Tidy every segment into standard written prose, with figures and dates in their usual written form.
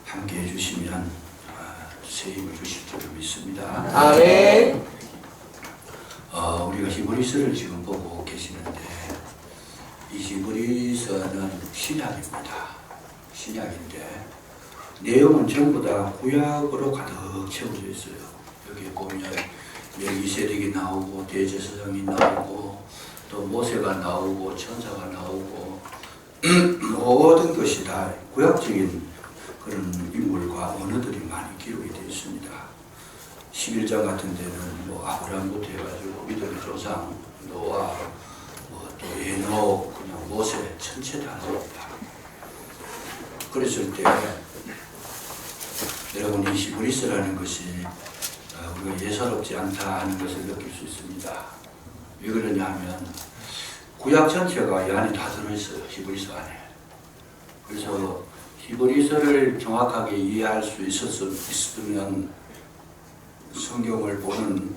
함께 해주시면 새 힘을 주실 줄 믿습니다. 아멘. 우리가 히브리서를 지금 보고 계시는데 이 히브리서는 신약입니다. 신약인데 내용은 전부 다 구약으로 가득 채워져 있어요. 여기 보면 멜기세덱이 나오고 대제사장이 나오고 또 모세가 나오고 천사가 나오고 모든 것이 다 구약적인 그런 인물과 언어들이 많이 기록이 되어 있습니다. 11장 같은 데는 뭐 아브라함부터 해가지고 믿음의 조상 노아 또 에녹 그냥 모세 전체 다 나옵니다. 그랬을 때 여러분 이 히브리서라는 것이 우리가 예사롭지 않다 하는 것을 느낄 수 있습니다. 왜 그러냐 하면 구약 전체가 이 안에 다 들어있어요. 히브리서 안에. 그래서 히브리서를 정확하게 이해할 수 있었으면 성경을 보는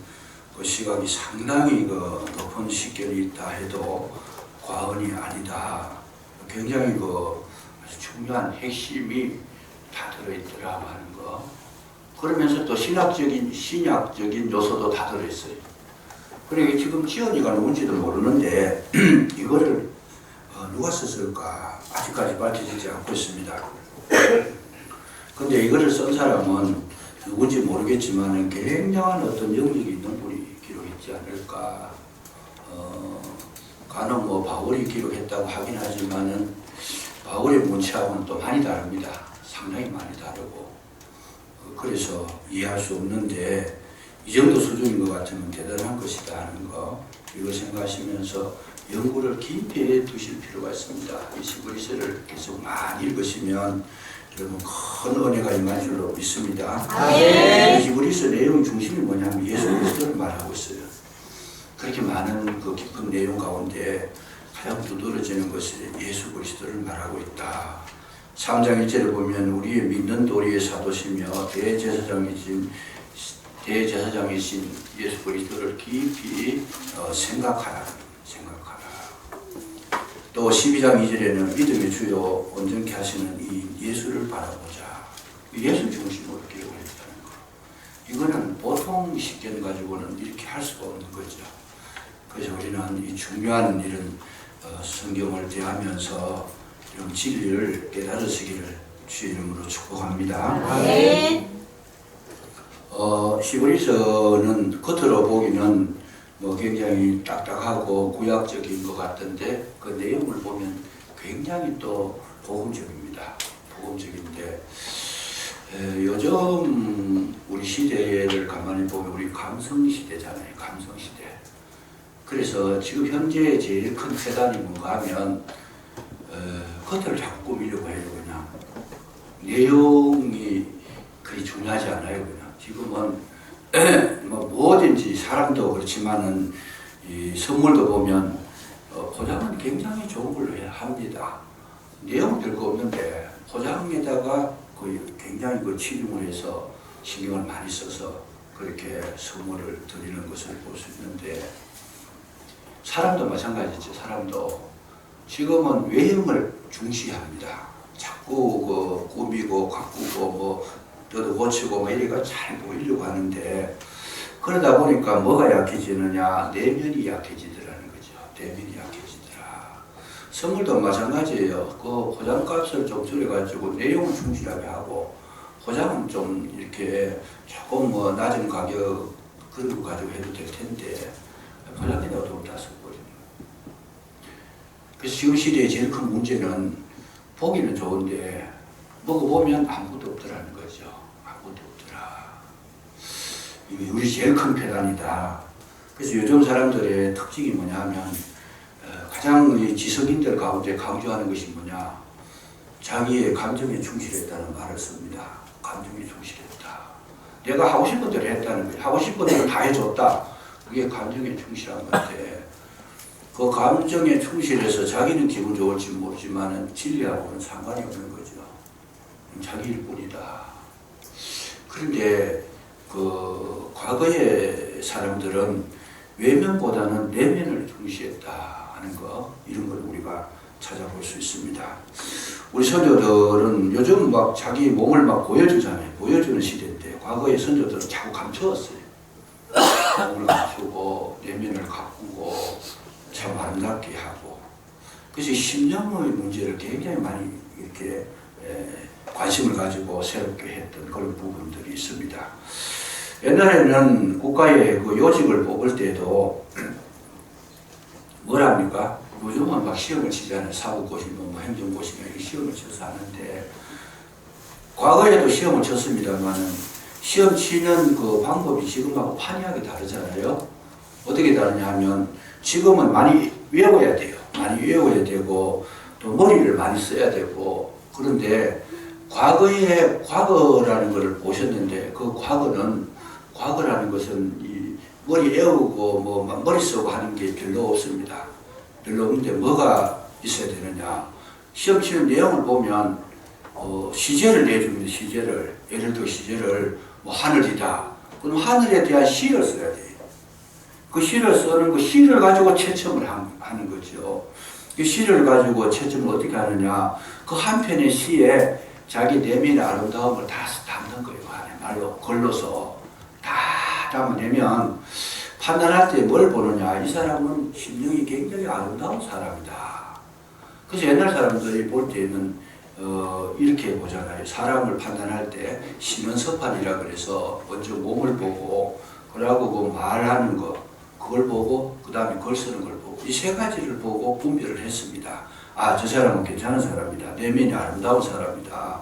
그 시각이 상당히 높은 식견이 있다 해도 과언이 아니다. 굉장히 아주 중요한 핵심이 다 들어있더라 하는 거. 그러면서 또 신약적인 요소도 다 들어있어요. 그러니까 지금 지연이가 누군지도 모르는데 이거를 누가 썼을까 아직까지 밝혀지지 않고 있습니다. 근데 이거를 쓴 사람은 누군지 모르겠지만 굉장한 어떤 영역이 있는 분이 기록했지 않을까. 간혹 바울이 기록했다고 하긴 하지만은 바울의 문체하고는 또 많이 다릅니다. 상당히 많이 다르고. 그래서 이해할 수 없는데 이 정도 수준인 것 같으면 대단한 것이다 하는 거, 이걸 생각하시면서 연구를 깊이 해 두실 필요가 있습니다. 이 히브리서를 계속 많이 읽으시면 여러분 큰 은혜가 임할 줄로 믿습니다. 이 히브리서 내용 중심이 뭐냐면 예수 그리스도를 말하고 있어요. 그렇게 많은 그 깊은 내용 가운데 가장 두드러지는 것이 예수 그리스도를 말하고 있다. 3장 1절을 보면 우리의 믿는 도리의 사도시며 대제사장이신 예수 그리스도를 깊이 생각하라. 또 12장 2절에는 믿음의 주요 온전케 하시는 이 예수를 바라보자. 예수 중심으로 기록을 했다는 거. 이거는 보통 식견 가지고는 이렇게 할 수가 없는 거죠. 그래서 우리는 이 중요한 이런 성경을 대하면서 이런 진리를 깨달으시기를 주의 이름으로 축복합니다. 히브리서는 겉으로 보기는 굉장히 딱딱하고 구약적인 것 같던데 그 내용을 보면 굉장히 또 복음적입니다. 복음적인데 요즘 우리 시대를 가만히 보면 우리 감성시대잖아요. 감성시대. 그래서 지금 현재 제일 큰 폐단이 뭔가 하면 겉을 자꾸 꾸미려고 해요. 그냥 내용이 그리 중요하지 않아요. 그냥 지금은 뭐든지 사람도 그렇지만은 이 선물도 보면 포장은 굉장히 좋은 걸로 해야 합니다. 내용 별거 없는데 포장에다가 굉장히 치중을 해서 신경을 많이 써서 그렇게 선물을 드리는 것을 볼 수 있는데 사람도 마찬가지죠. 사람도 지금은 외형을 중시합니다. 자꾸 꾸미고 가꾸고 또 고치고 이래가 잘 보이려고 하는데 그러다 보니까 뭐가 약해지느냐? 내면이 약해지더라는 거죠. 내면이 약해지더라. 선물도 마찬가지예요. 그 포장값을 좀 줄여가지고 내용을 충실하게 하고 포장은 좀 이렇게 조금 낮은 가격 그런 거 가지고 해도 될 텐데 포장에다가 돈 다 써버리는. 그래서 지금 시대의 제일 큰 문제는 보기는 좋은데 먹어보면 아무것도 없더라는 거죠. 아무것도 없더라. 이게 우리 제일 큰 폐단이다. 그래서 요즘 사람들의 특징이 뭐냐 하면 가장 지성인들 가운데 강조하는 것이 뭐냐, 자기의 감정에 충실했다는 말을 씁니다. 감정에 충실했다. 내가 하고 싶은 대로 했다는 거예요. 하고 싶은 대로 다 해줬다. 그게 감정에 충실한 건데 그 감정에 충실해서 자기는 기분 좋을지 모르지만 진리하고는 상관이 없는 거죠. 자기일 뿐이다. 그런데 과거의 사람들은 외면보다는 내면을 중시했다 하는 거, 이런 걸 우리가 찾아볼 수 있습니다. 우리 선조들은 요즘 막 자기 몸을 막 보여주잖아요. 보여주는 시대인데 과거의 선조들은 자꾸 감추었어요. 몸을 감추고 내면을 가꾸고 참 아름답게 하고, 그래서 심령의 문제를 굉장히 많이 이렇게 관심을 가지고 새롭게 했던 그런 부분들이 있습니다. 옛날에는 국가의 그 요직을 뽑을 때도 뭐랍니까? 요즘은 막 시험을 치잖아요. 사법고시면 뭐 행정고시면 시험을 쳐서 하는데, 과거에도 시험을 쳤습니다만은 시험 치는 그 방법이 지금하고 판이하게 다르잖아요. 어떻게 다르냐 하면 지금은 많이 외워야 돼요. 많이 외워야 되고 또 머리를 많이 써야 되고, 그런데 과거에 과거라는 것을 보셨는데 그 과거라는 것은 이 머리 외우고 뭐 머리 쓰고 하는 게 별로 없습니다. 별로 없는데 뭐가 있어야 되느냐. 시험 치는 내용을 보면 시제를 내줍니다. 시제를. 예를 들어 시제를 뭐 하늘이다. 그럼 하늘에 대한 시를 써야 돼요. 그 시를 쓰는 그 시를 가지고 채점을 하는 거죠. 그 시를 가지고 채점을 어떻게 하느냐. 그 한 편의 시에 자기 내면의 아름다움을 다 담는 거예요. 안에 말로 걸러서 다 담아내면 판단할 때 뭘 보느냐. 이 사람은 심령이 굉장히 아름다운 사람이다. 그래서 옛날 사람들이 볼 때는 이렇게 보잖아요. 사람을 판단할 때 심은서판이라 그래서 먼저 몸을 보고, 그러고 그 말하는 거 그걸 보고, 그 다음에 글 쓰는 걸 보고, 이 세 가지를 보고 분별을 했습니다. 아, 저 사람은 괜찮은 사람이다. 내면이 아름다운 사람이다.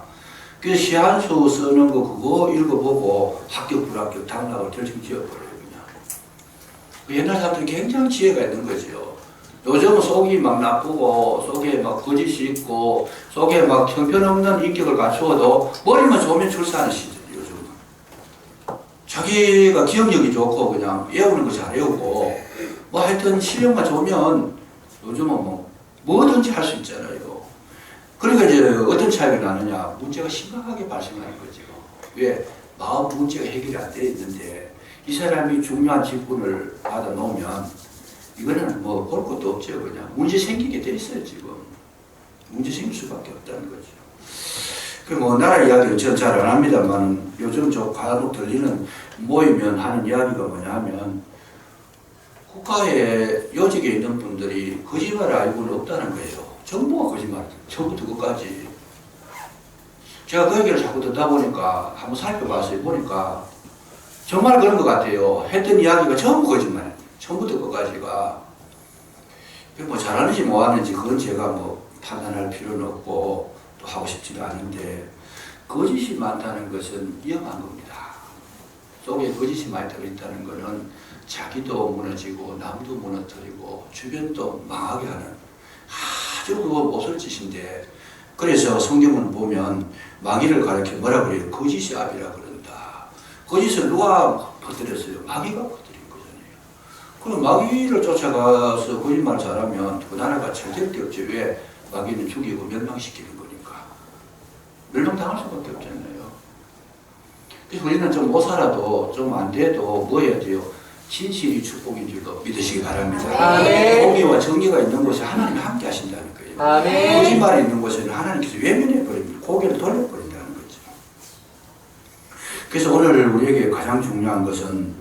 그래서 시 한 수 쓰는 거 그거 읽어보고 합격 불합격 당락을 결정 지어버려요. 그냥 옛날 사람들이 굉장히 지혜가 있는 거죠. 요즘은 속이 막 나쁘고 속에 막 거짓이 있고 속에 막 형편없는 인격을 갖추어도 머리만 좋으면 출세하는 시대예요. 요즘은 자기가 기억력이 좋고 그냥 외우는 거 잘 외우고 뭐 하여튼 실력만 좋으면 요즘은 뭐든지 할 수 있잖아요. 그러니까 이제 어떤 차이가 나느냐. 문제가 심각하게 발생하는 거죠. 왜? 마음 문제가 해결이 안 돼 있는데 이 사람이 중요한 직분을 받아 놓으면 이거는 뭐 볼 것도 없죠. 그냥 문제 생기게 돼 있어요. 지금 문제 생길 수밖에 없다는 거죠. 그 뭐 나라 이야기를 저는 잘 안 합니다만 요즘 저 간혹 들리는 모이면 하는 이야기가 뭐냐면 국가에 요직에 있는 분들이 거짓말 알고는 없다는 거예요. 전부가 거짓말, 처음부터 끝까지. 제가 그 얘기를 자꾸 듣다 보니까 한번 살펴봤어요. 보니까 정말 그런 것 같아요. 했던 이야기가 전부 거짓말이에요. 처음부터 끝까지가. 뭐 잘하는지 못하는지 그건 제가 뭐 판단할 필요는 없고 또 하고 싶지도 않은데, 거짓이 많다는 것은 위험한 겁니다. 속에 거짓이 많이 들어있다는 것은 자기도 무너지고 남도 무너뜨리고 주변도 망하게 하는 아주 그거 못할 짓인데, 그래서 성경을 보면 마귀를 가리켜 뭐라 그래요? 거짓의 아비라 그런다. 거짓을 누가 퍼뜨렸어요? 마귀가 퍼뜨린 거잖아요. 그럼 마귀를 쫓아가서 거짓말 잘하면 그 나라가 잘 될 게 없지. 왜? 마귀는 죽이고 멸망시키는 거니까. 멸망당할 수밖에 없잖아요. 그래서 우리는 좀 못 살아도 좀 안 돼도 뭐 해야 돼요? 진실이 축복인 줄도 믿으시기 바랍니다. 공의와 정의가 있는 곳에 하나님이 함께 하신다는 거예요. 아멘. 거짓말이 있는 곳에는 하나님께서 외면해 버립니다. 고개를 돌려버린다는 거죠. 그래서 오늘 우리에게 가장 중요한 것은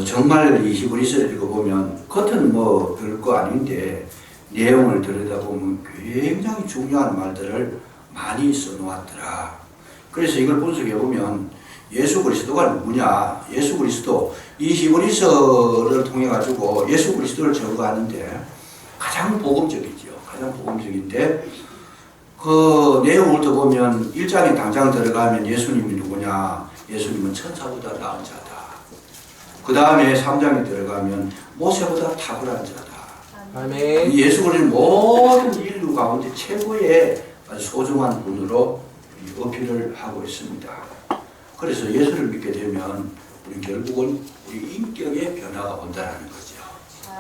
정말 이 히브리서를 읽어보면 겉은 뭐 별거 아닌데 내용을 들여다보면 굉장히 중요한 말들을 많이 써놓았더라. 그래서 이걸 분석해보면 예수 그리스도가 누구냐? 예수 그리스도, 이 히브리서를 통해 가지고 예수 그리스도를 증거하는데 가장 복음적이죠. 가장 복음적인데 그 내용을 더 보면 1장에 당장 들어가면 예수님이 누구냐? 예수님은 천사보다 나은 자다. 그 다음에 3장에 들어가면 모세보다 탁월한 자다. 아멘. 예수 그리스도는 모든 인류 가운데 최고의 아주 소중한 분으로 어필을 하고 있습니다. 그래서 예수를 믿게 되면 우리 결국은 우리 인격의 변화가 온다는 거죠.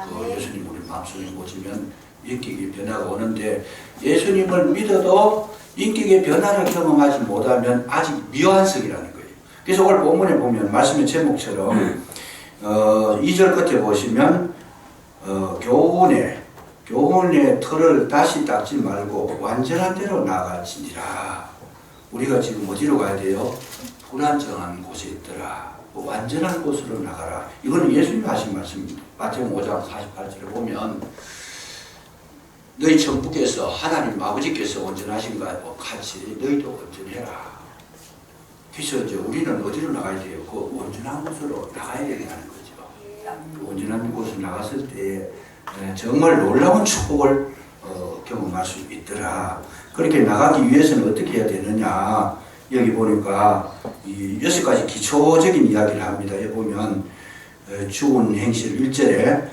그 예수님 우리 마음속에 모시면 인격의 변화가 오는데, 예수님을 믿어도 인격의 변화를 경험하지 못하면 아직 미완성이라는 거예요. 그래서 오늘 본문에 보면 말씀의 제목처럼 2절 끝에 보시면 교훈의 틀을 다시 닦지 말고 완전한 대로 나아갈지니라. 우리가 지금 어디로 가야 돼요? 불안정한 곳에 있더라. 완전한 곳으로 나가라. 이거는 예수님이 하신 말씀입니다. 마태복음 5장 48절에 보면 너희 천부께서 하나님 아버지께서 온전하신 것과 같이 너희도 온전해라. 그래서 이제 우리는 어디로 나가야 돼요? 그 온전한 곳으로 나가야 된다는 거죠. 온전한 곳으로 나갔을 때 정말 놀라운 축복을 경험할 수 있더라. 그렇게 나가기 위해서는 어떻게 해야 되느냐? 여기 보니까 이 6가지 기초적인 이야기를 합니다. 여기 보면 죽은 행실 1절에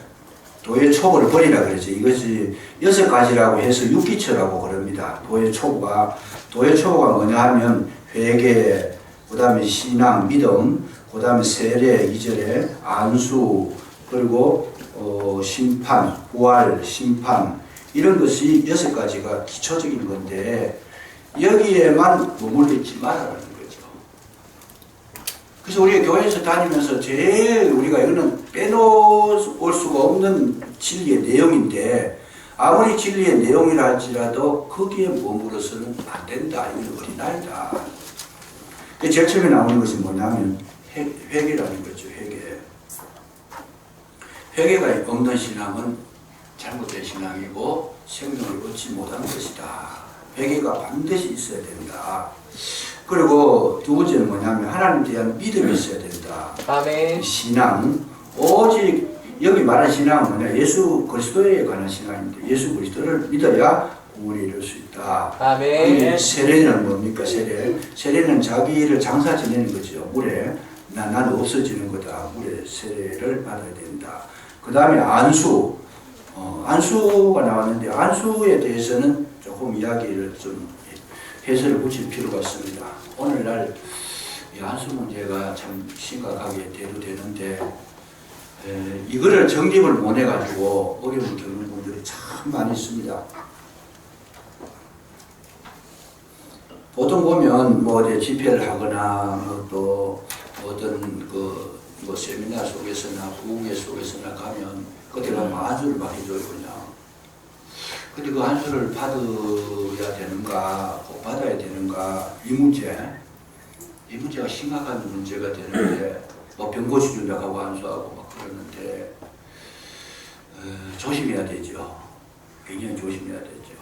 도의 초보를 버리라 그러죠. 이것이 6가지라고 해서 6기초라고 그럽니다. 도의 초보가 뭐냐 하면 회개, 그 다음에 신앙, 믿음, 그 다음에 세례 2절에 안수, 그리고 심판, 부활, 심판, 이런 것이 6가지가 기초적인 건데 여기에만 머물러 있지 말아라는 거죠. 그래서 우리가 교회에서 다니면서 제일 우리가 이거는 빼놓을 수가 없는 진리의 내용인데 아무리 진리의 내용이라 할지라도 거기에 머물러서는 안 된다. 이건 어린아이다. 제일 처음에 나오는 것이 뭐냐면 회개라는 거죠. 회개가 없는 신앙은 잘못된 신앙이고 생명을 얻지 못하는 것이다. 회개가 반드시 있어야 된다. 그리고 두 번째는 뭐냐면 하나님에 대한 믿음이 있어야 된다. 아멘. 신앙, 오직 여기 말하는 신앙은 뭐냐? 예수 그리스도에 관한 신앙인데 예수 그리스도를 믿어야 구원을 이룰 수 있다. 아멘. 세례는 뭡니까? 세례는 자기를 장사 지내는 거죠. 물에 나는 없어지는 거다. 물에 세례를 받아야 된다. 그 다음에 안수, 안수가 나왔는데 안수에 대해서는 조금 이야기를 좀 해설을 붙일 필요가 있습니다. 오늘날 이 안수 문제가 참 심각하게 대두되는데 이거를 정립을 못 해가지고 어려움을 겪는 분들이 참 많이 있습니다. 보통 보면 뭐 어디 집회를 하거나 또 어떤 뭐 세미나 속에서나 부흥회 속에서나 가면 그때 가면 안수를 막 해줘요 그냥. 근데 그 안수를 받아야 되는가 꼭 받아야 되는가 이 문제가 심각한 문제가 되는데 뭐 병고치 준다고 안수하고 막 그러는데 조심해야 되죠. 굉장히 조심해야 되죠.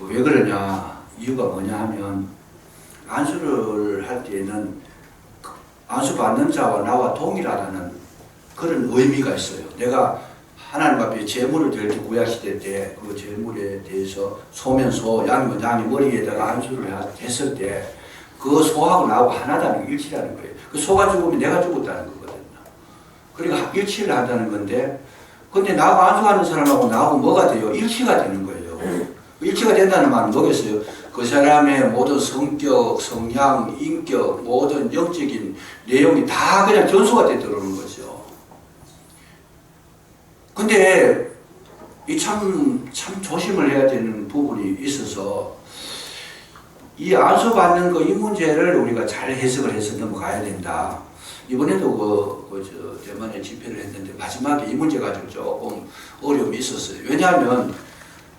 왜 그러냐 이유가 뭐냐 하면 안수를 할 때에는 안수 받는 자와 나와 동일하다는 그런 의미가 있어요. 내가 하나님 앞에 제물을 드릴 때 구약시대 때 그 제물에 대해서 소면 소, 양이면 양이 머리에다가 안수를 했을 때 그 소하고 나하고 하나다는 게 일치라는 거예요. 그 소가 죽으면 내가 죽었다는 거거든요. 그러니까 일치를 한다는 건데 근데 나하고 안수하는 사람하고 나하고 뭐가 돼요? 일치가 되는 거예요. 일치가 된다는 말은 뭐겠어요? 그 사람의 모든 성격, 성향, 인격, 모든 영적인 내용이 다 그냥 전수가 돼 들어오는 거죠. 근데 이 참 조심을 해야 되는 부분이 있어서 이 안수 받는 거 이 문제를 우리가 잘 해석을 해서 넘어가야 된다. 이번에도 대만에 집회를 했는데 마지막에 이 문제 가지고 조금 어려움이 있었어요. 왜냐하면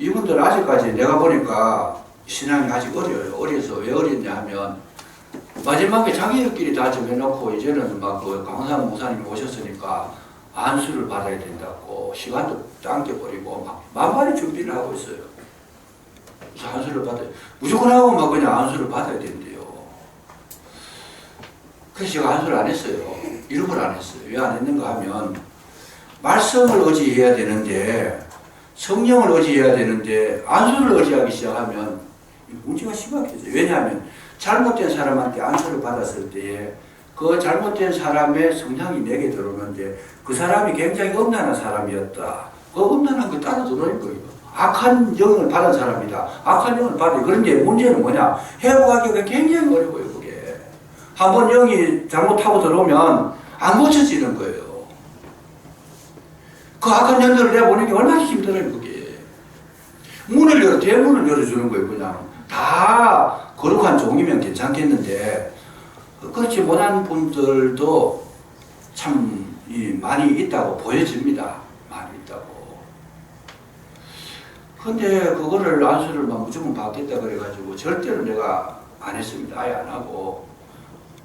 이분들 아직까지 내가 보니까 신앙이 아직 어려요. 어려서 왜 어렸냐 하면 마지막에 자기들끼리 다 정해놓고 이제는 막 그 강산 목사님이 오셨으니까 안수를 받아야 된다고 시간도 당겨버리고 막 만반의 준비를 하고 있어요. 그래서 안수를 받아요. 무조건 하고 막 그냥 안수를 받아야 된대요. 그래서 제가 안수를 안 했어요. 일부러 안 했어요. 왜 안 했는가 하면 말씀을 의지해야 되는데 성령을 의지해야 되는데 안수를 의지하기 시작하면 문제가 심각해져요. 왜냐하면 잘못된 사람한테 안수를 받았을 때에 그 잘못된 사람의 성향이 내게 들어오는데 그 사람이 굉장히 음란한 사람이었다. 그 음란한 거 따라 들어올 거예요. 악한 영을 받은 사람이다. 악한 영을 받은 그런데 문제는 뭐냐? 회복하기가 굉장히 어려워요. 그게 한번 영이 잘못하고 들어오면 안 고쳐지는 거예요. 그 악한 영들을 내보는 게 얼마나 힘들어요. 그게 대문을 열어주는 거예요. 그냥 다 거룩한 종이면 괜찮겠는데 그렇지 못한 분들도 참 많이 있다고 보여집니다. 많이 있다고. 근데 그거를 안수를 막 무조건 받겠다 그래가지고 절대로 내가 안 했습니다. 아예 안 하고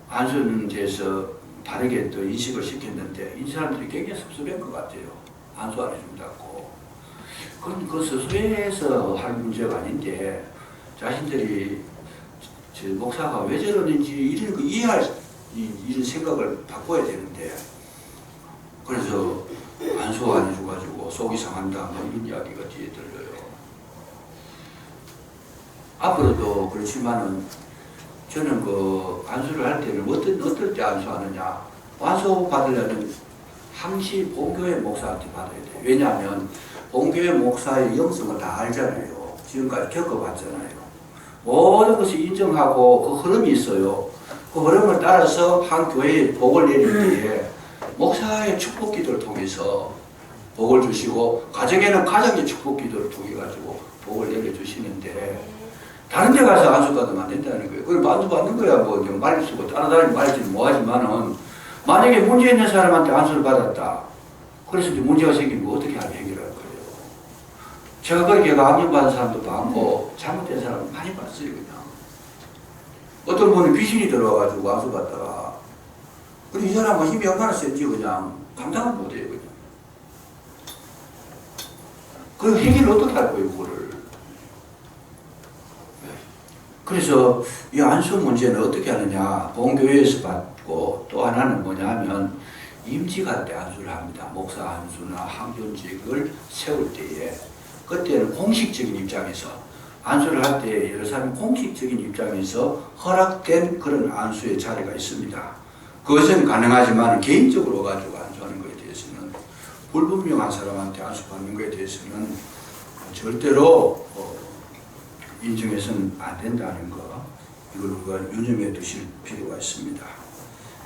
안수는 대해서 다르게 또 인식을 시켰는데 이 사람들이 굉장히 섭섭한 것 같아요. 안수 안 해준다고. 그건 그 스스로에서 할 문제가 아닌데 자신들이 저 목사가 왜 저러는지 이런 거 이해할 이런 생각을 바꿔야 되는데 그래서 안수 안 해줘가지고 속이 상한다 뭐 이런 이야기가 뒤에 들려요. 앞으로도 그렇지만은 저는 그 안수를 할 때는 어떨 때 안수하느냐 안수 받으려면 항시 본교회 목사한테 받아야 돼요. 왜냐하면 본교회 목사의 영성을 다 알잖아요. 지금까지 겪어봤잖아요. 모든 것을 인정하고 그 흐름이 있어요. 그 흐름을 따라서 한 교회에 복을 내릴 때에 목사의 축복 기도를 통해서 복을 주시고 가정에는 가정의 축복 기도를 통해 가지고 복을 내려주시는데 다른 데 가서 안수 받으면 안 된다는 거예요. 그걸 안수 받는 거야 뭐 말릴 수고 따라다니면 말리지는 뭐하지만은 만약에 문제 있는 사람한테 안수를 받았다. 그래서 이제 문제가 생기면 어떻게 하면 해결할 거예요. 제가 그렇게 감염 받은 사람도 많고 잘못된 사람 많이 봤어요. 그냥 어떤 분은 귀신이 들어와가지고 안수 받다가 그리고 이 사람은 힘이 얼마나 센지 그냥 감당을 못해요. 그냥 그럼 해결을 어떻게 할 거예요 그거를. 그래서 이 안수 문제는 어떻게 하느냐. 본교회에서 받고 또 하나는 뭐냐면 임직할 때 안수를 합니다. 목사 안수나 항존직을 세울 때에 그때는 공식적인 입장에서 안수를 할 때 여러 사람이 공식적인 입장에서 허락된 그런 안수의 자리가 있습니다. 그것은 가능하지만 개인적으로 가지고 안수하는 것에 대해서는 불분명한 사람한테 안수 받는 것에 대해서는 절대로 인정해서는 안 된다는 거, 이걸 우리가 유념해 두실 필요가 있습니다.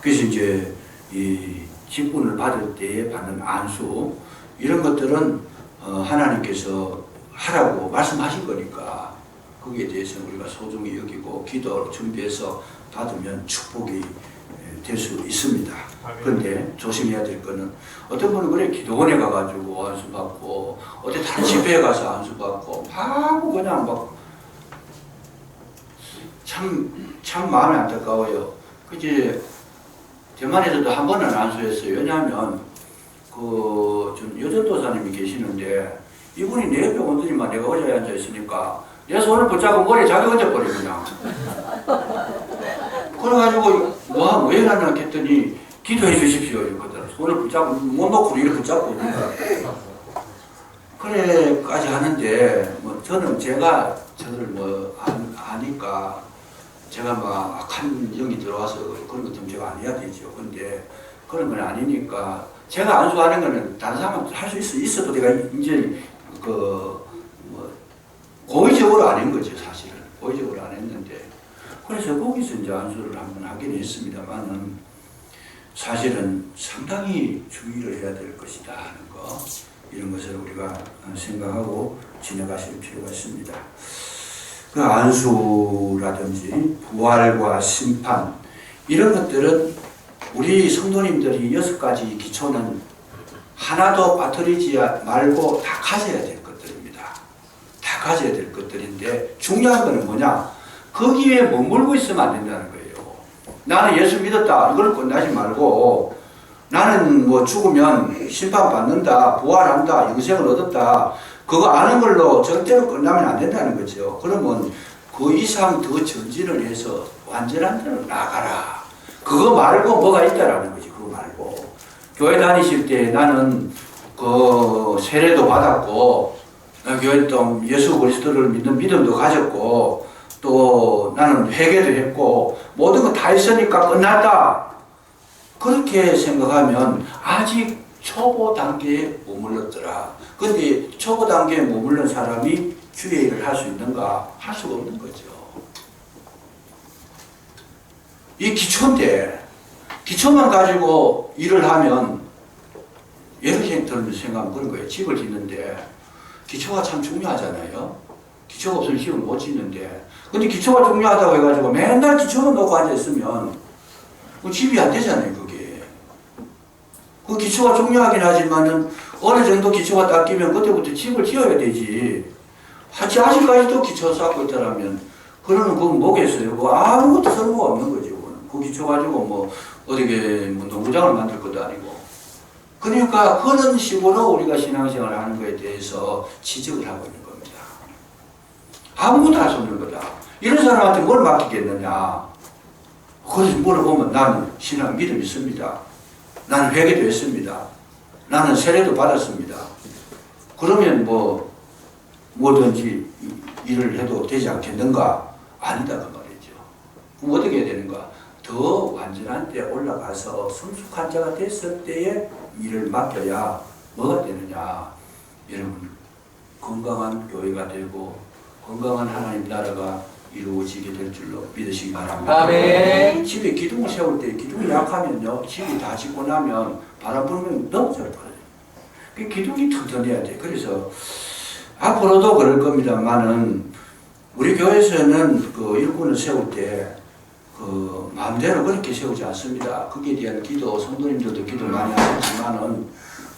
그래서 이제 이 직분을 받을 때에 받는 안수 이런 것들은 하나님께서 하라고 말씀하신 거니까 거기에 대해서는 우리가 소중히 여기고 기도로 준비해서 받으면 축복이 될 수 있습니다. 그런데 조심해야 될 거는 어떤 분은 그래 기도원에 가가지고 안수 받고 어디 다른 집회에 가서 안수 받고 하고 그냥 막 참 마음이 안타까워요. 그치 대만에서도 한 번은 안수했어요. 왜냐하면 좀 여전도사님이 계시는데 이분이 내 옆에 오더니만 내가 의자에 앉아 있으니까 내 손을 붙잡고 머리에 자기 얹어버려 그냥. 그래가지고 왜 해놨나 했더니 기도해 주십시오 이러거든. 손을 붙잡고 못 놓고 이렇게 붙잡고 있니까 그래까지 하는데 뭐 저는 제가 저를 아니까 제가 막 악한 영이 들어와서 그런 것 좀 제가 안 해야 되죠. 근데 그런 건 아니니까 제가 안수하는 거는 다른 사람은 할 수 있어도 내가 이제 고의적으로 안 한 거죠. 사실은 고의적으로 안 했는데 그래서 거기서 이제 안수를 한번 하긴 했습니다만은 사실은 상당히 주의를 해야 될 것이다 하는 거 이런 것을 우리가 생각하고 지나가실 필요가 있습니다. 그 안수라든지 부활과 심판 이런 것들은 우리 성도님들이 6가지 기초는 하나도 빠뜨리지 말고 다 가져야 될 것들입니다. 다 가져야 될 것들인데 중요한 것은 뭐냐? 거기에 머물고 있으면 안 된다는 거예요. 나는 예수 믿었다. 이걸 끝나지 말고 나는 뭐 죽으면 심판받는다. 부활한다. 영생을 얻었다. 그거 아는 걸로 절대로 끝나면 안 된다는 거죠. 그러면 그 이상 더 전진을 해서 완전한 데로 나가라. 그거 말고 뭐가 있다라는 거지. 그거 말고. 교회 다니실 때 나는 그 세례도 받았고, 교회 또 예수 그리스도를 믿는 믿음도 가졌고, 또 나는 회개도 했고, 모든 거 다 했으니까 끝났다. 그렇게 생각하면 아직 초보 단계에 머물렀더라. 근데 초보 단계에 머물른 사람이 주의 일을 할 수 있는가? 할 수가 없는 거죠. 이 기초인데 기초만 가지고 일을 하면 예를 들면 생각하면 그런 거예요. 집을 짓는데 기초가 참 중요하잖아요. 기초가 없으면 집을 못 짓는데 근데 기초가 중요하다고 해가지고 맨날 기초만 놓고 앉아있으면 집이 안 되잖아요. 그게 그 기초가 중요하긴 하지만은 어느 정도 기초가 닦이면 그때부터 집을 지어야 되지. 아직까지도 기초 쌓고 있다라면 그러면 그건 뭐겠어요? 뭐 아무것도 쓸모가 없는 거죠. 그 기초 가지고 뭐 어디게 뭐 농구장을 만들 것도 아니고. 그러니까 그런 식으로 우리가 신앙생활을 하는 것에 대해서 지적을 하고 있는 겁니다. 아무것도 할 수 없는 거다. 이런 사람한테 뭘 맡기겠느냐. 그래서 물어보면 나는 신앙 믿음이 있습니다. 나는 회개도 했습니다. 나는 세례도 받았습니다. 그러면 뭐든지 일을 해도 되지 않겠는가? 아니다 그 말이죠. 그럼 어떻게 해야 되는가? 더 완전한 때 올라가서 성숙한 자가 됐을 때에 일을 맡겨야 뭐가 되느냐? 여러분 건강한 교회가 되고 건강한 하나님 나라가 이루어지게 될 줄로 믿으시기 바랍니다. 아멘. 집에 기둥을 세울 때 기둥이 약하면요, 집이 다 짓고 나면 바람 불면 넘어져 버려요. 그 기둥이 튼튼해야 돼. 그래서 앞으로도 그럴 겁니다만은 우리 교회에서는 그 일꾼을 세울 때 그 마음대로 그렇게 세우지 않습니다. 거기에 대한 기도, 성도님들도 기도 많이 하시지만은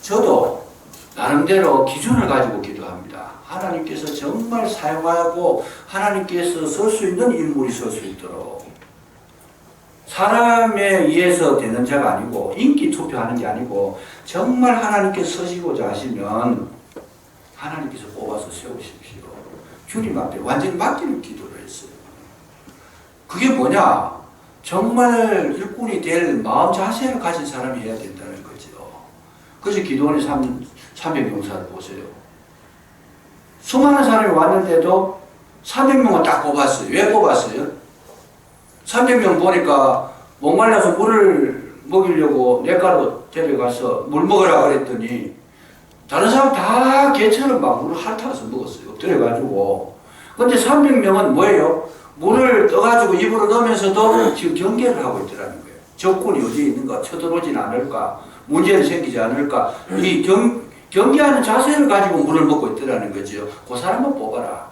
저도 나름대로 기준을 가지고 기도합니다. 하나님께서 정말 사용하고 하나님께서 쓸 수 있는 인물이 쓸 수 있도록 사람에 의해서 되는 자가 아니고 인기 투표하는 게 아니고 정말 하나님께서 쓰시고자 하시면 하나님께서 뽑아서 세우십시오. 주님 앞에 완전히 맡기는 기도를 했어요. 그게 뭐냐? 정말 일꾼이 될 마음 자세를 가진 사람이 해야 된다는 거죠. 그래서 기도원의 300명사를 보세요. 수많은 사람이 왔는데도 300명을 딱 뽑았어요. 왜 뽑았어요? 300명 보니까 목말라서 물을 먹이려고 냇가로 데려가서 물 먹으라 그랬더니 다른 사람 다 개처럼 막 물을 핥아서 먹었어요. 엎드려가지고. 근데 300명은 뭐예요? 물을 떠가지고 입으로 넣으면서도 지금 경계를 하고 있더라는 거예요. 적군이 어디에 있는가, 쳐들어오진 않을까, 문제는 생기지 않을까, 이 경계하는 자세를 가지고 물을 먹고 있더라는 거죠. 그 사람은 뽑아라.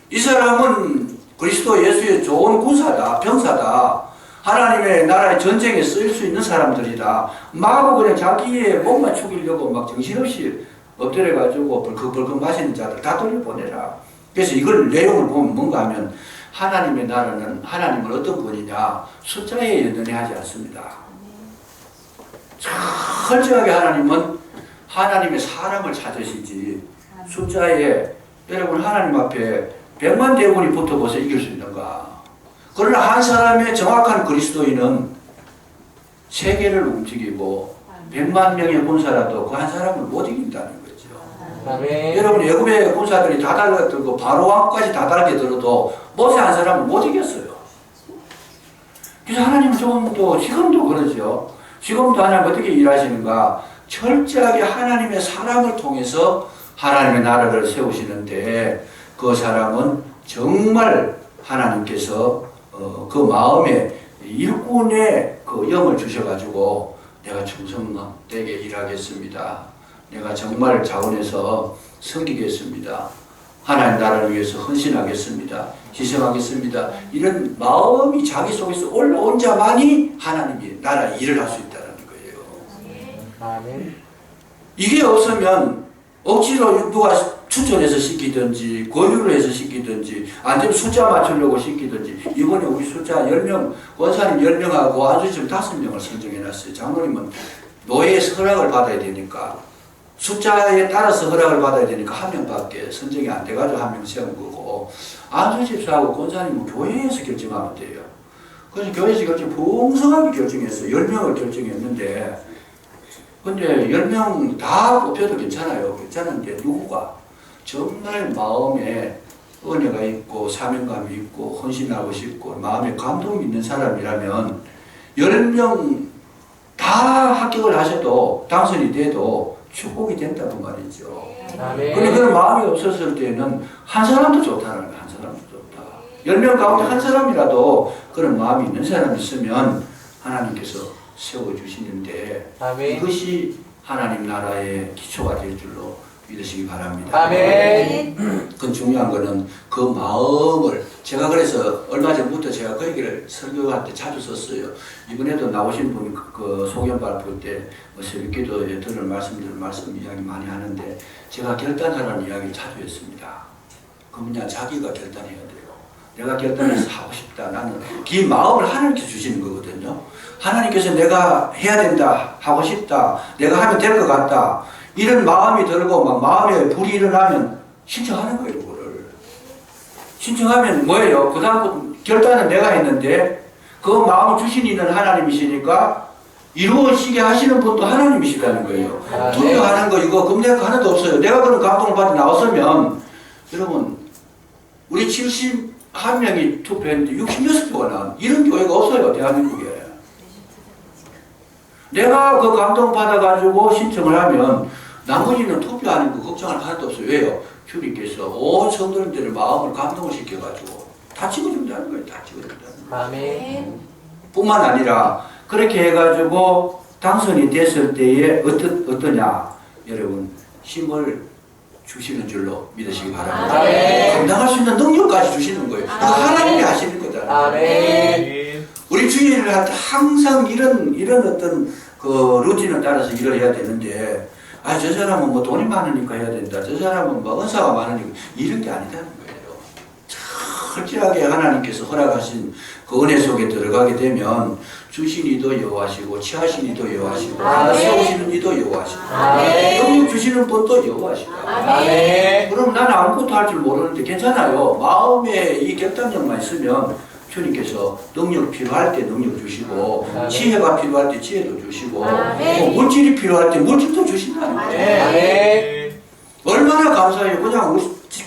이 사람은 그리스도 예수의 좋은 군사다, 병사다. 하나님의 나라의 전쟁에 쓰일 수 있는 사람들이다. 마구 그냥 자기의 몸만 죽이려고 막 정신없이 엎드려가지고 벌컥벌컥 마시는 자들 다 돌려보내라. 그래서 이걸 내용을 보면 뭔가 하면 하나님의 나라는 하나님은 어떤 분이냐? 숫자에 연연하지 않습니다. 철저하게 하나님은 하나님의 사람을 찾으시지 숫자에 여러분 하나님 앞에 100만 대군이 붙어보세요. 이길 수 있는가? 그러나 한 사람의 정확한 그리스도인은 세계를 움직이고 100만 명의 군사라도 그 한 사람을 못 이긴다는 거죠. 아멘. 여러분 애굽의 군사들이 다 달려들고 바로 왕까지 다 달려들어도 모세 한 사람은 못 이겼어요. 그래서 하나님은 조금도 지금도 그러죠. 지금도 하나님 어떻게 일하시는가? 철저하게 하나님의 사람을 통해서 하나님의 나라를 세우시는데 그 사람은 정말 하나님께서 그 마음에 일꾼의 그 영을 주셔가지고 내가 충성되게 일하겠습니다. 내가 정말 자원해서 섬기겠습니다. 하나님 나라를 위해서 헌신하겠습니다. 희생하겠습니다. 이런 마음이 자기 속에서 올라온 자만이 하나님이 나라 일을 할 수 있다는 거예요. 아멘. 이게 없으면 억지로 누가 추천해서 시키든지 권유를 해서 시키든지 안 되면 숫자 맞추려고 시키든지 이번에 우리 숫자 10명 권사님 10명하고 안수님 5명을 선정해놨어요. 장로님은 노예의 허락을 받아야 되니까 숫자에 따라서 허락을 받아야 되니까 한 명밖에 선정이 안 돼가지고 한 명 세운 거고 안수집사하고 권사님은 교회에서 결정하면 돼요. 그래서 교회에서 풍성하게 결정했어요. 10명을 결정했는데 근데 10명 다 뽑혀도 괜찮아요. 괜찮은데 누구가 정말 마음에 은혜가 있고 사명감이 있고 헌신하고 싶고 마음에 감동이 있는 사람이라면 10명 다 합격을 하셔도 당선이 돼도 축복이 된다는 말이죠. 아멘. 근데 그런 마음이 없었을 때는 한 사람도 좋다는 거야. 한 사람도 좋다. 10명 가운데 한 사람이라도 그런 마음이 있는 사람이 있으면 하나님께서 세워주시는데 아멘. 이것이 하나님 나라의 기초가 될 줄로 믿으시기 바랍니다. 아멘. 그 중요한 거는 그 마음을 제가 그래서 얼마 전부터 제가 그 얘기를 설교할 때 자주 썼어요. 이번에도 나오신 분이 그 소견 발표 때 새벽기도에 들을 말씀 이야기 많이 하는데 제가 결단하라는 이야기를 자주 했습니다. 그 뭐냐 자기가 결단해야 돼요. 내가 결단해서 하고 싶다. 나는 그 마음을 하나님께 주시는 거거든요. 하나님께서 내가 해야 된다, 하고 싶다, 내가 하면 될 것 같다, 이런 마음이 들고 막 마음에 불이 일어나면 신청하는 거예요. 그거를 신청하면 뭐예요? 그 다음부터 결단은 내가 했는데 그 마음을 주신 이는 하나님이시니까 이루어지게 하시는 분도 하나님이시라는 거예요. 투표하는 거 이거 금내가 하나도 없어요. 내가 그런 감동을 받아 나왔으면 여러분 우리 71명이 투표했는데 66표가 나온 이런 교회가 없어요. 대한민국에. 내가 그 감동 받아가지고 신청을 하면 나머지는 투표하는 거 걱정할 하나도 없어요. 왜요? 주님께서 온 성도님들의 마음을 감동을 시켜가지고 다 찍어준다는 거예요. 다 찍어준다는 거예요. 아멘. 뿐만 아니라 그렇게 해가지고 당선이 됐을 때에 어떠냐 여러분 힘을 주시는 줄로 믿으시기 바랍니다. 아멘. 감당할 수 있는 능력까지 주시는 거예요. 그거 하나님이 하시는 거다. 아멘. 우리 주의 일을 할 때 항상 이런 어떤 그 루틴을 따라서 일을 해야 되는데 아, 저 사람은 뭐 돈이 많으니까 해야 된다. 저 사람은 뭐 은사가 많으니까 이런 게 아니다는 거예요. 철저하게 하나님께서 허락하신 그 은혜 속에 들어가게 되면 주신 이도 여호와시고 취하신 이도 여호와시고 세우시는 이도 여호와시고 능력 주시는 분도 여호와시고 그럼 나는 아무것도 할 줄 모르는데 괜찮아요. 마음에 이 결단력만 있으면 주님께서 능력 필요할 때 능력 주시고 지혜가 필요할 때 지혜도 주시고 뭐 물질이 필요할 때 물질도 주신다는 거예요. 얼마나 감사해요.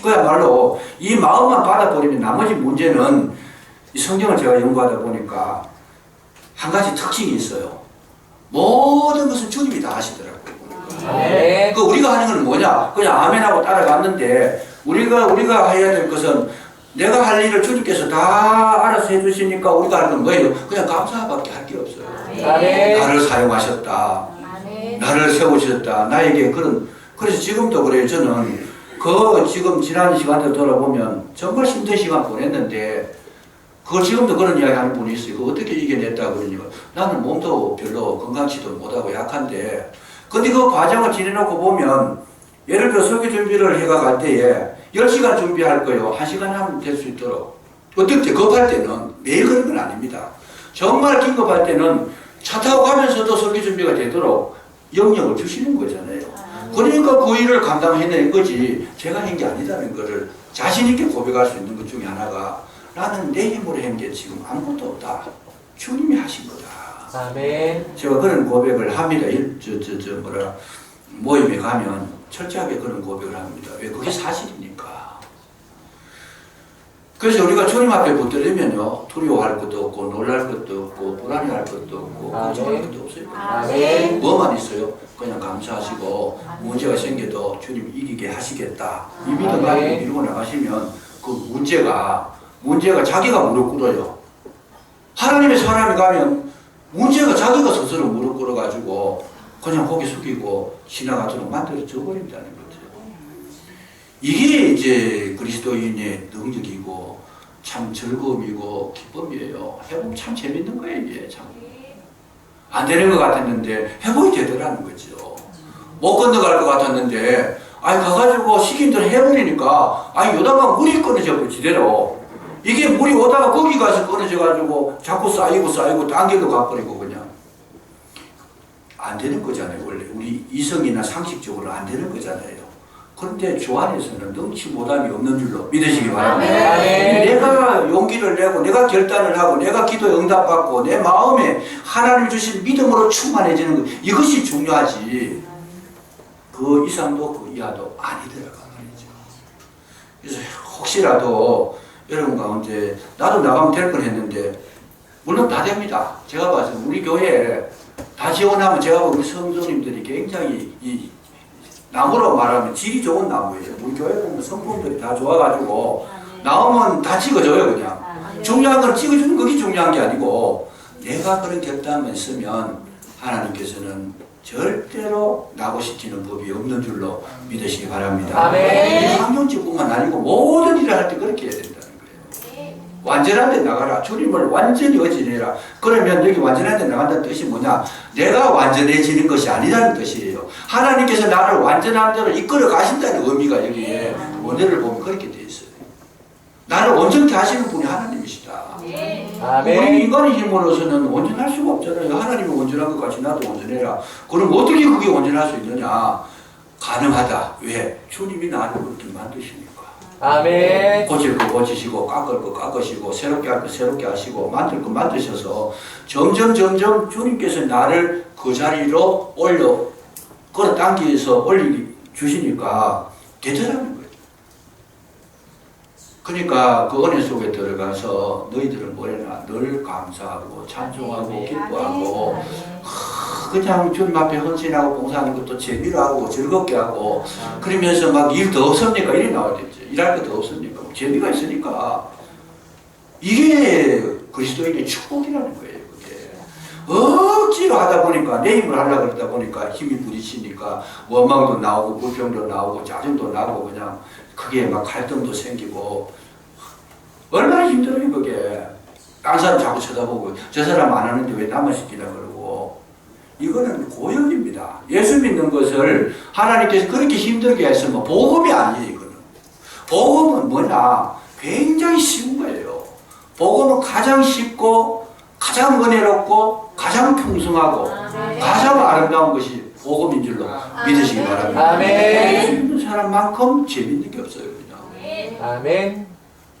그야말로 이 마음만 받아버리면 나머지 문제는 이 성경을 제가 연구하다 보니까 한 가지 특징이 있어요. 모든 것은 주님이 다 하시더라고요. 그 우리가 하는 건 뭐냐? 그냥 아멘하고 따라갔는데 우리가 해야 될 것은 내가 할 일을 주님께서 다 알아서 해주시니까 우리가 하는 건 뭐예요? 그냥 감사밖에 할 게 없어요. 나를 사용하셨다. 나를 세우셨다. 나에게 그래서 지금도 그래요. 저는 지금 지난 시간들 돌아보면 정말 힘든 시간 보냈는데 그걸 지금도 그런 이야기 하는 분이 있어요. 그거 어떻게 이겨냈다 그러니까 나는 몸도 별로 건강치도 못하고 약한데 근데 그 과정을 지내놓고 보면 예를 들어 설교 준비를 해가 갈 때에 10시간 준비할 거예요. 1시간 하면 될 수 있도록. 어떨 때 급할 때는 매일 그런 건 아닙니다. 정말 긴급할 때는 차 타고 가면서도 설교 준비가 되도록 영역을 주시는 거잖아요. 그러니까 그 일을 감당해낸 거지 제가 한 게 아니다는 거를 자신 있게 고백할 수 있는 것 중에 하나가 나는 내 힘으로 한 게 지금 아무것도 없다. 주님이 하신 거다. 아멘. 제가 그런 고백을 합니다. 모임에 가면 철저하게 그런 고백을 합니다. 왜? 그게 사실이니까. 그래서 우리가 주님 앞에 붙들리면요, 두려워할 것도 없고, 놀랄 것도 없고, 불안해할 것도 없고, 걱정할 것도 없어요. 아멘. 뭐만 있어요? 그냥 감사하시고, 문제가 생겨도 주님 이기게 하시겠다. 이 믿음 가지고 밀고 나가시면 그 문제가 자기가 무릎 꿇어요. 하나님의 사람이 가면 문제가 자기가 스스로 무릎 꿇어가지고 그냥 고개 숙이고 지나가도록 만들어져 버린다는 거죠. 이게 이제 그리스도인의 능력이고 참 즐거움이고 기쁨이에요. 해보면 참 재밌는 거예요. 이게 참. 안 되는 것 같았는데 회복이 되더라는 거죠. 못 건너갈 것 같았는데 가가지고 시킨 대로 해버리니까 요다가 물이 끊어져 버리지대로 이게 물이 오다가 거기 가서 끊어져가지고 자꾸 쌓이고 당겨도 가버리고 그냥 안 되는 거잖아요. 원래 우리 이성이나 상식적으로 안 되는 거잖아요. 그런데 주 안에서는 능치 못함이 없는 줄로 믿으시기 바랍니다. 내가 용기를 내고 내가 결단을 하고 내가 기도에 응답받고 내 마음에 하나님 주신 믿음으로 충만해지는 것 이것이 중요하지 그 이상도 그 이하도 아니더라고 말이죠. 그래서 혹시라도 여러분 가운데 나도 나가면 될 뻔 했는데 물론 다 됩니다. 제가 봐서 우리 교회에 다 지원하면 제가 보면 우리 성도님들이 굉장히 이 나무로 말하면 질이 좋은 나무예요. 우리 교회 보면 성품들이 다 좋아가지고 나오면 다 찍어줘요 그냥. 중요한 건 찍어주는 그게 중요한 게 아니고 내가 그런 결단만 있으면 하나님께서는 절대로 낙오시키는 법이 없는 줄로 믿으시기 바랍니다. 환경지뿐만 아니고 모든 일을 할 때 그렇게 해야 된다는 거예요. 완전한 데 나가라. 주님을 완전히 의지해라. 그러면 여기 완전한 데 나간다는 뜻이 뭐냐? 내가 완전해지는 것이 아니라는 뜻이에요. 하나님께서 나를 완전한 데로 이끌어 가신다는 의미가 여기에 원어를 보면 그렇게 되어 있어요. 나를 온전케 하시는 분이 하나님이시다. 우리 아멘. 인간의 힘으로서는 온전할 수가 없잖아요. 하나님이 온전한 것 같이 나도 온전해라. 그럼 어떻게 그게 온전할 수 있느냐? 가능하다. 왜? 주님이 나를 그렇게 만드시니까. 아멘. 고칠 거 고치시고 깎을 거 깎으시고 새롭게 할 거 새롭게 하시고 만들 거 만드셔서 점점 주님께서 나를 그 자리로 끌어당겨서 주시니까 되더라는 거예요. 그러니까 그 은혜 속에 들어가서 너희들은 뭐래나 늘 감사하고 찬송하고 기뻐하고 그냥 주님 앞에 헌신하고 봉사하는 것도 재미로 하고 즐겁게 하고 그러면서 막 일 더 없습니까? 일이 나와야겠지. 일할 거 더 없습니까? 재미가 있으니까 이게 그리스도인의 축복이라는 거예요. 그게 억지로 하다 보니까 내 힘을 하려고 그러다 보니까 힘이 부딪히니까 원망도 나오고 불평도 나오고 짜증도 나고 그냥 그게 막 갈등도 생기고 얼마나 힘들어요 그게. 딴 사람 자꾸 쳐다보고 저 사람 안 하는데 왜 나만 시키나 그러고 이거는 고역입니다. 예수 믿는 것을 하나님께서 그렇게 힘들게 했으면 복음이 아니에요. 이거는 복음은 뭐냐? 굉장히 쉬운 거예요. 복음은 가장 쉽고 가장 은혜롭고 가장 풍성하고 가장 아름다운 것이 복음인 줄로 믿으시기 바랍니다. 아멘. 예수 믿는 사람만큼 재밌는 게 없어요. 그냥. 아멘.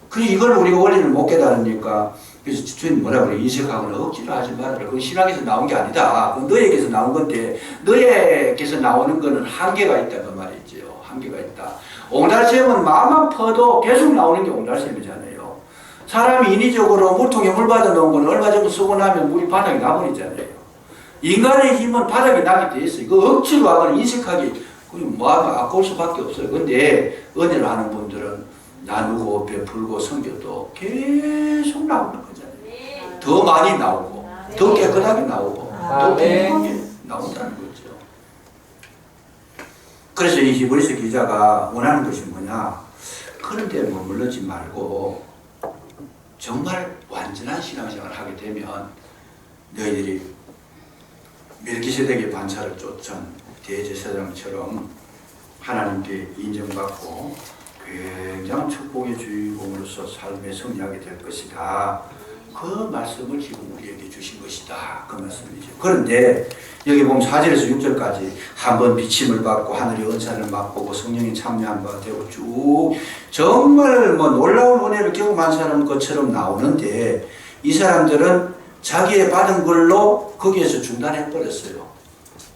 그래서 이걸 우리가 원리를 못 깨달으니까 그래서 주님 뭐라 그래? 인식하거나 억지로 하지 말아라. 그건 신학에서 나온 게 아니다. 그건 너에게서 나온 건데 너에게서 나오는 거는 한계가 있다 그 말이죠. 한계가 있다. 옹달샘은 마음만 퍼도 계속 나오는 게 옹달샘이잖아요. 사람이 인위적으로 물통에 물 받아 놓은 건 얼마 정도 쓰고 나면 물이 바닥에 나버리잖아요. 인간의 힘은 바닥에 나게 돼 있어요. 그 억지로 하거나 인식하기 뭐하면 아까울 수밖에 없어요. 근데 은혜를 하는 분들은 나누고 베풀고 섬겨도 계속 나오는 거잖아요. 더 많이 나오고 더 깨끗하게 나오고 더 풍성하게 나온다는 거죠. 그래서 이 히브리서 기자가 원하는 것이 뭐냐? 그런 데 머물르지 말고 정말 완전한 신앙생활을 하게 되면 너희들이 멜기세덱의 반차를 쫓은 대제사장처럼 하나님께 인정받고 굉장한 축복의 주인공으로서 삶에 승리하게 될 것이다. 그 말씀을 지금 우리에게 주신 것이다. 그 말씀이죠. 그런데 여기 보면 4절에서 6절까지 한번 비침을 받고 하늘의 은사를 맛보고 성령이 참여한 바가 되고 쭉 정말 뭐 놀라운 은혜를 경험한 사람 것처럼 나오는데 이 사람들은 자기의 받은 걸로 거기에서 중단해 버렸어요.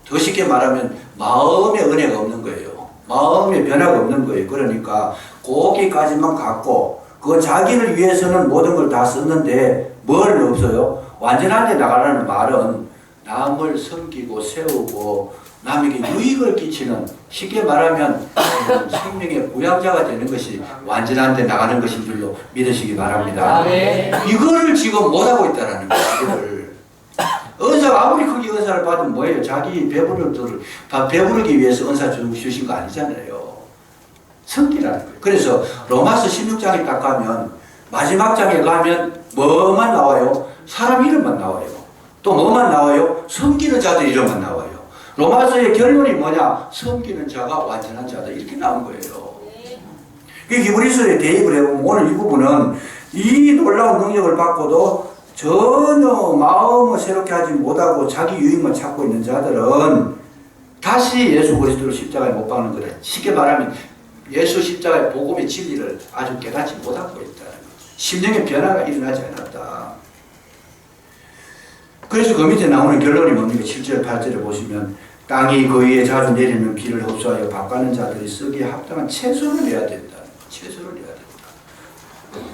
더 쉽게 말하면 마음의 은혜가 없는 거예요. 마음의 변화가 없는 거예요. 그러니까 거기까지만 갖고 그건 자기를 위해서는 모든 걸 다 썼는데 뭘 없어요? 완전한 데 나가라는 말은 남을 섬기고 세우고 남에게 유익을 끼치는 쉽게 말하면 생명의 부양자가 되는 것이 완전한 데 나가는 것인 줄로 믿으시기 바랍니다. 이거를 지금 못하고 있다는 거예요. 이거를. 은사가 아무리 크게 은사를 받으면 뭐예요? 자기 배부르기 위해서 은사 주신 거 아니잖아요. 성기라는 거예요. 그래서 로마서 16장에 딱 가면 마지막 장에 가면 뭐만 나와요? 사람 이름만 나와요. 또 뭐만 나와요? 섬기는 자들 이름만 나와요. 로마서의 결론이 뭐냐? 섬기는 자가 완전한 자다. 이렇게 나온 거예요. 그 히브리서에 대입을 해보면 오늘 이 부분은 이 놀라운 능력을 받고도 전혀 마음을 새롭게 하지 못하고 자기 유익만 찾고 있는 자들은 다시 예수 그리스도를 십자가에 못 박는 거다. 쉽게 말하면 예수 십자가의 복음의 진리를 아주 깨닫지 못하고 있다는 거죠. 심령의 변화가 일어나지 않았다. 그래서 그 밑에 나오는 결론이 뭡니까? 7절 8절에 보시면 땅이 그 위에 자주 내리는 비를 흡수하여 밭가는 자들이 쓰기에 합당한 채소를 내야 된다. 채소를 내야 된다.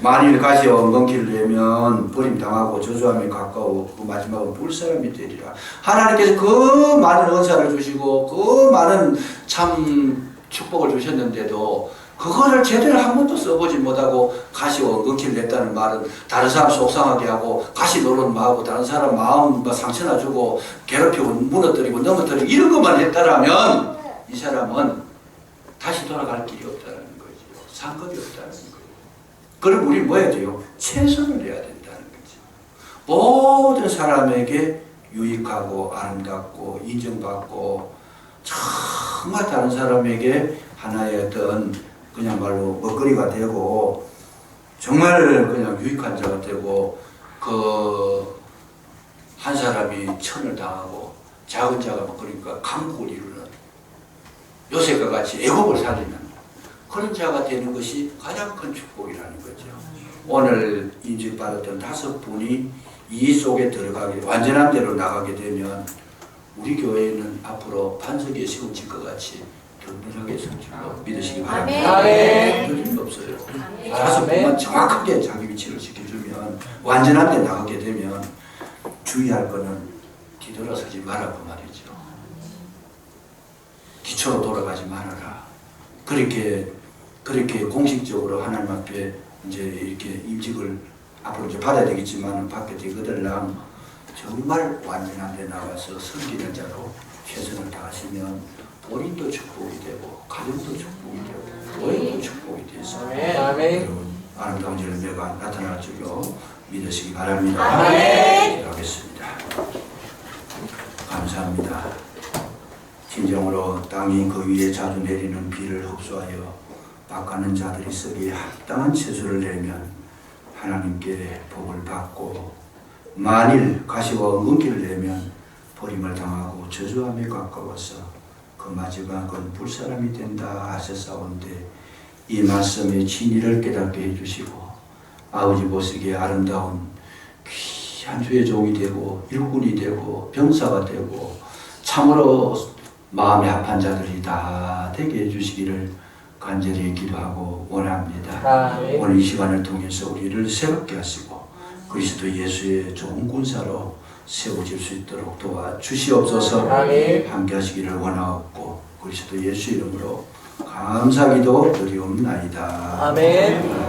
만일 가시와 엉겅퀴를 내면 버림당하고 저주함에 가까워 그 마지막은 불사람이 되리라. 하나님께서 그 많은 은사를 주시고 그 많은 참 축복을 주셨는데도 그거를 제대로 한 번도 써보지 못하고 가시와 엉겅퀴를 냈다는 말은 다른 사람 속상하게 하고 가시 노릇하고 다른 사람 마음 상처나 주고 괴롭히고 무너뜨리고 넘어뜨리고 이런 것만 했다라면 이 사람은 다시 돌아갈 길이 없다는 거죠. 상급이 없다는 거예요. 그럼 우리 뭐 해야 돼요? 최선을 내야 된다는 거죠. 모든 사람에게 유익하고 아름답고 인정받고 정말 다른 사람에게 하나의 어떤 그냥 말로 먹거리가 되고 정말 그냥 유익한 자가 되고 그 한 사람이 천을 당하고 작은 자가 막 그러니까 강국을 이루는 요셉과 같이 애국을 살리는 그런 자가 되는 것이 가장 큰 축복이라는 거죠. 오늘 인직받았던 5분이 이 속에 들어가게 완전한 대로 나가게 되면 우리 교회는 앞으로 반석에 세워질 것 같이 든든하게 설 줄로 믿으시기 바랍니다. 그런 일 없어요. 5분만 정확하게 자기 위치를 지켜주면 완전한 데 나가게 되면 주의할 거는 뒤돌아서지 말라고 말이죠. 기초로 돌아가지 말아라. 그렇게 공식적으로 하나님 앞에 이제 이렇게 임직을 앞으로 이제 받아야 되겠지만 받게 되거들랑 정말 완전한 데 나가서 섬기는 자로 최선을 다하시면 본인도 축복이 되고 가정도 축복이 되고 교회도 축복이 돼서 여러분 아름다운 열매가 나타날 줄로 믿으시기 바랍니다. 기도하겠습니다. 감사합니다. 진정으로 땅이 그 위에 자주 내리는 비를 흡수하여 박하는 자들이 쓰기에 합당한 채소를 내면 하나님께 복을 받고 만일 가시와 은기를 내면 버림을 당하고 저주함에 가까워서 그 마지막은 불사람이 된다 하셨사온데 이 말씀의 진리를 깨닫게 해주시고 아버지 보시기에 아름다운 귀한 주의 종이 되고 일꾼이 되고 병사가 되고 참으로 마음에 합한 자들이 다 되게 해주시기를 간절히 기도하고 원합니다. 오늘 이 시간을 통해서 우리를 새롭게 하시고 그리스도 예수의 좋은 군사로 세워질 수 있도록 도와주시옵소서. 함께 하시기를 원하옵고 그리스도 예수 이름으로 감사기도 드리옵나이다. 아멘.